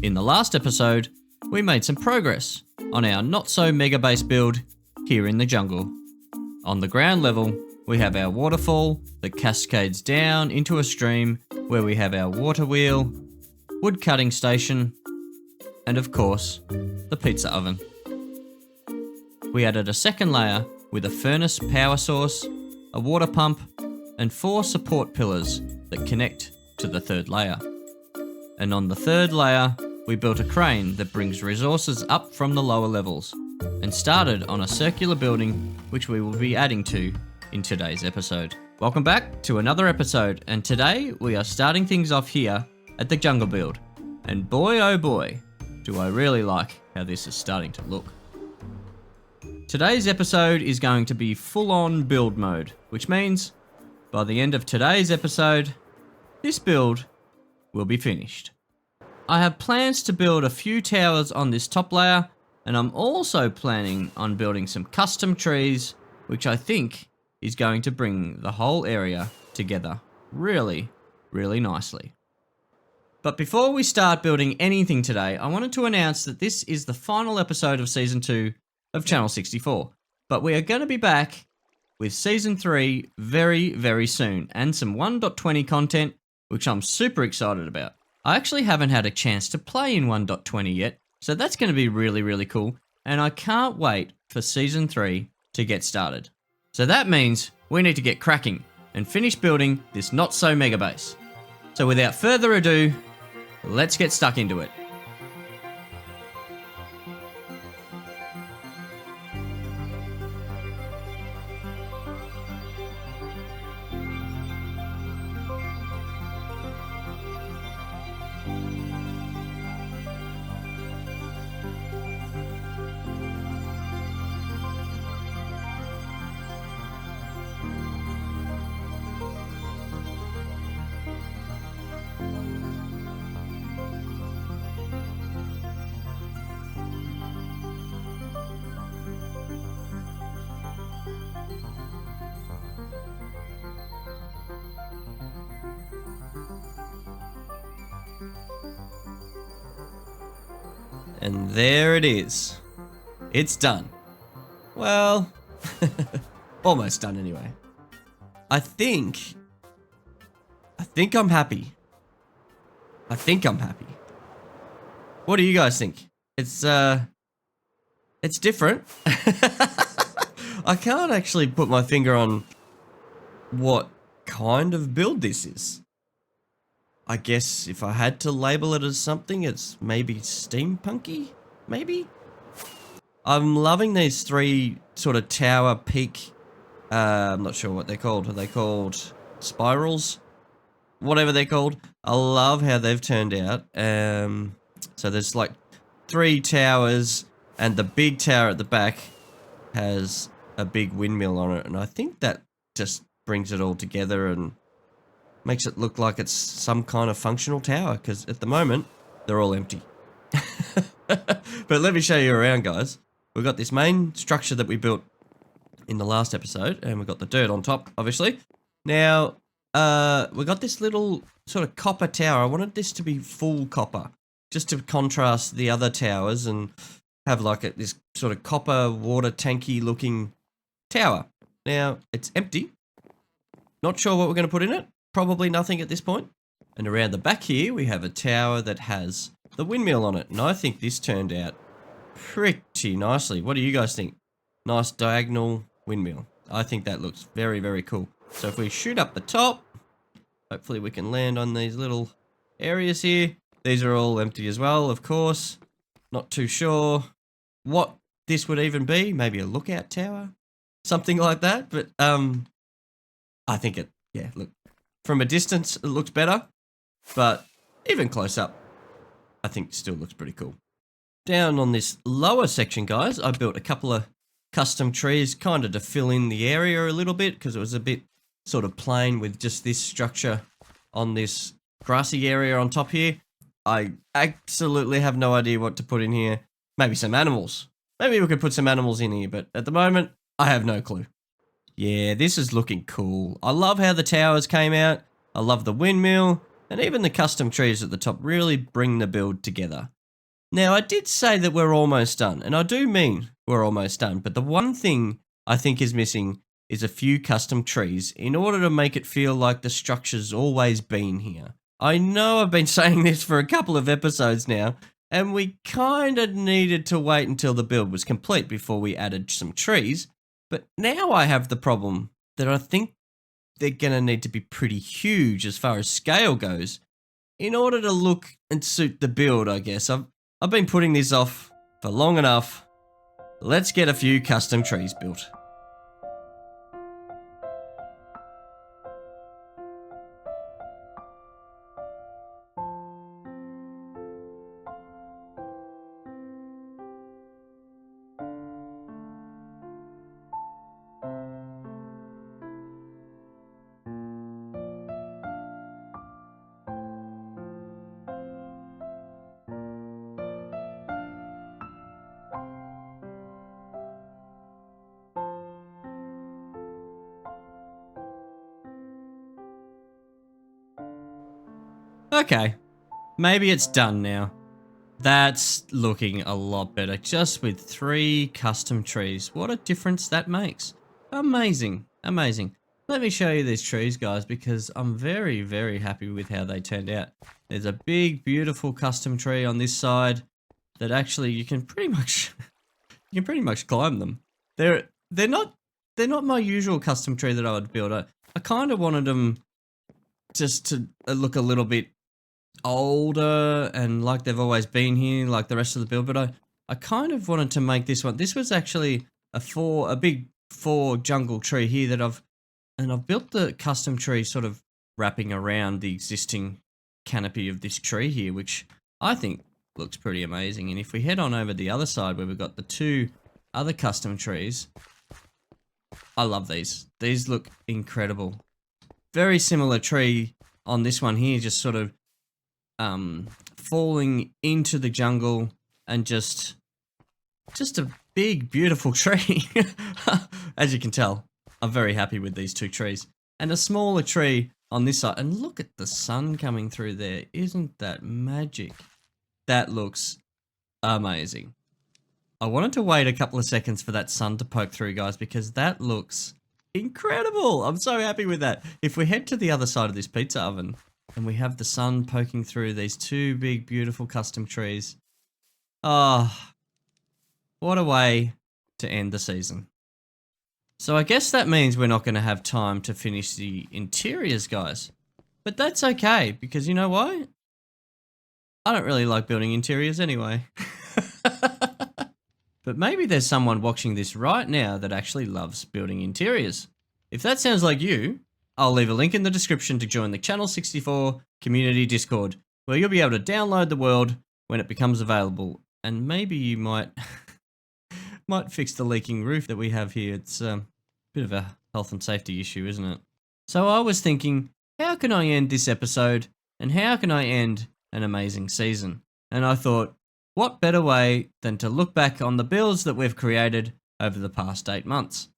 In the last episode, we made some progress on our not-so-mega base build here in the jungle. On the ground level, we have our waterfall that cascades down into a stream where we have our water wheel, wood cutting station, and of course, the pizza oven. We added a second layer with a furnace power source, a water pump, and 4 support pillars that connect to the third layer. And on the third layer, we built a crane that brings resources up from the lower levels, and started on a circular building which we will be adding to in today's episode. Welcome back to another episode, and today we are starting things off here at the jungle build. And boy oh boy, do I really like how this is starting to look. Today's episode is going to be full-on build mode, which means by the end of today's episode, this build will be finished. I have plans to build a few towers on this top layer, and I'm also planning on building some custom trees, which I think is going to bring the whole area together really, really nicely. But before we start building anything today, I wanted to announce that this is the final episode of Season 2 of Channel 64. But we are going to be back with Season 3 very, very soon, and some 1.20 content, which I'm super excited about. I actually haven't had a chance to play in 1.20 yet, so that's going to be really, really cool, and I can't wait for Season 3 to get started. So that means we need to get cracking and finish building this not-so-mega base. So without further ado, let's get stuck into it. And there it is. It's done. Well, almost done anyway. I think I'm happy. What do you guys think? It's different. I can't actually put my finger on what kind of build this is. I guess if I had to label it as something, it's maybe steampunky, maybe? I'm loving these 3 sort of tower peak, I'm not sure what they're called. Are they called spirals? Whatever they're called. I love how they've turned out. So there's like 3 towers, and the big tower at the back has a big windmill on it, and I think that just brings it all together and makes it look like it's some kind of functional tower, because at the moment, they're all empty. But let me show you around, guys. We've got this main structure that we built in the last episode, and we've got the dirt on top, obviously. Now, we got this little sort of copper tower. I wanted this to be full copper, just to contrast the other towers and have like this sort of copper water tanky looking tower. Now, it's empty. Not sure what we're going to put in it. Probably nothing at this point. And around the back here, we have a tower that has the windmill on it. And I think this turned out pretty nicely. What do you guys think? Nice diagonal windmill. I think that looks very, very cool. So if we shoot up the top, hopefully we can land on these little areas here. These are all empty as well, of course. Not too sure what this would even be. Maybe a lookout tower? Something like that. But I think it, yeah, look. From a distance, it looks better, but even close up, I think still looks pretty cool. Down on this lower section, guys, I built a couple of custom trees kind of to fill in the area a little bit, because it was a bit sort of plain with just this structure on this grassy area on top here. I absolutely have no idea what to put in here. Maybe some animals. Maybe we could put some animals in here, but at the moment, I have no clue. Yeah, this is looking cool. I love how the towers came out. I love the windmill. And even the custom trees at the top really bring the build together. Now, I did say that we're almost done, and I do mean we're almost done, but the one thing I think is missing is a few custom trees in order to make it feel like the structure's always been here. I know I've been saying this for a couple of episodes now, and we kind of needed to wait until the build was complete before we added some trees, but now I have the problem that I think they're going to need to be pretty huge as far as scale goes in order to look and suit the build, I guess. I've been putting this off for long enough. Let's get a few custom trees built. Okay, maybe it's done now. That's looking a lot better, just with 3 custom trees. What a difference that makes. Amazing, amazing. Let me show you these trees, guys, because I'm very, very happy with how they turned out. There's a big, beautiful custom tree on this side that actually you can pretty much climb them. They're not my usual custom tree that I would build. I kind of wanted them just to look a little bit older and like they've always been here, like the rest of the build, but I kind of wanted to make this one. This was actually a big 4 jungle tree here that I've built the custom tree sort of wrapping around the existing canopy of this tree here, which I think looks pretty amazing. And if we head on over the other side where we've got the 2 other custom trees, I love these. These look incredible. Very similar tree on this one here, just sort of falling into the jungle, and just a big, beautiful tree. As you can tell, I'm very happy with these 2 trees. And a smaller tree on this side. And look at the sun coming through there. Isn't that magic? That looks amazing. I wanted to wait a couple of seconds for that sun to poke through, guys, because that looks incredible. I'm so happy with that. If we head to the other side of this pizza oven, and we have the sun poking through these 2 big, beautiful custom trees. Ah, what a way to end the season. So I guess that means we're not going to have time to finish the interiors, guys. But that's okay, because you know why? I don't really like building interiors anyway. But maybe there's someone watching this right now that actually loves building interiors. If that sounds like you, I'll leave a link in the description to join the Channel 64 community Discord, where you'll be able to download the world when it becomes available. And maybe you might fix the leaking roof that we have here. It's a bit of a health and safety issue, isn't it? So I was thinking, how can I end this episode, and how can I end an amazing season? And I thought, what better way than to look back on the builds that we've created over the past 8 months.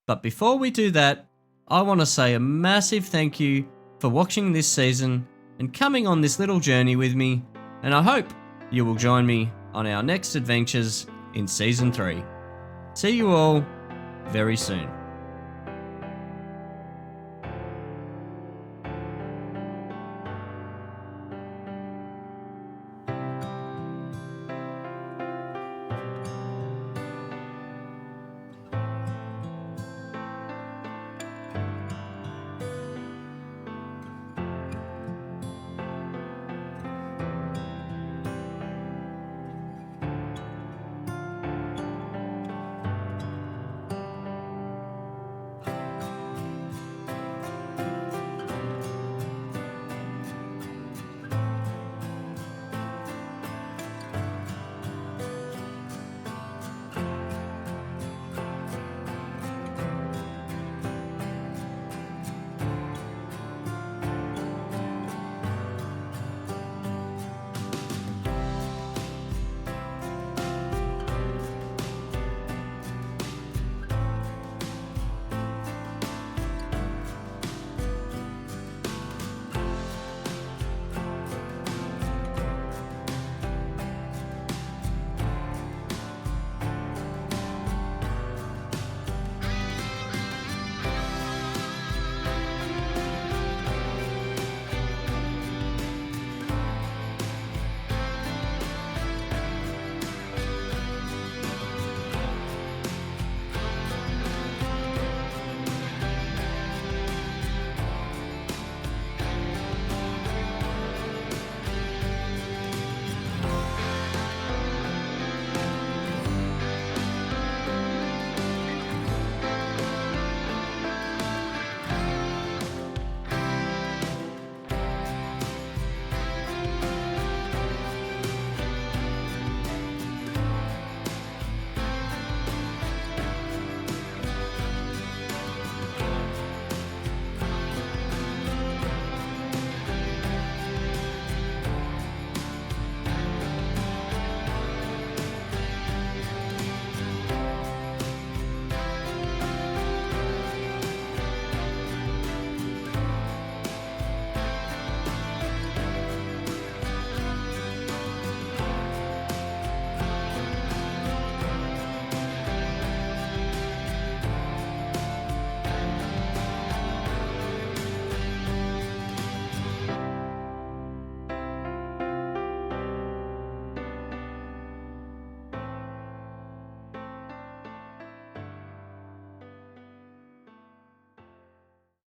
But before we do that, I want to say a massive thank you for watching this season and coming on this little journey with me, and I hope you will join me on our next adventures in Season 3. See you all very soon.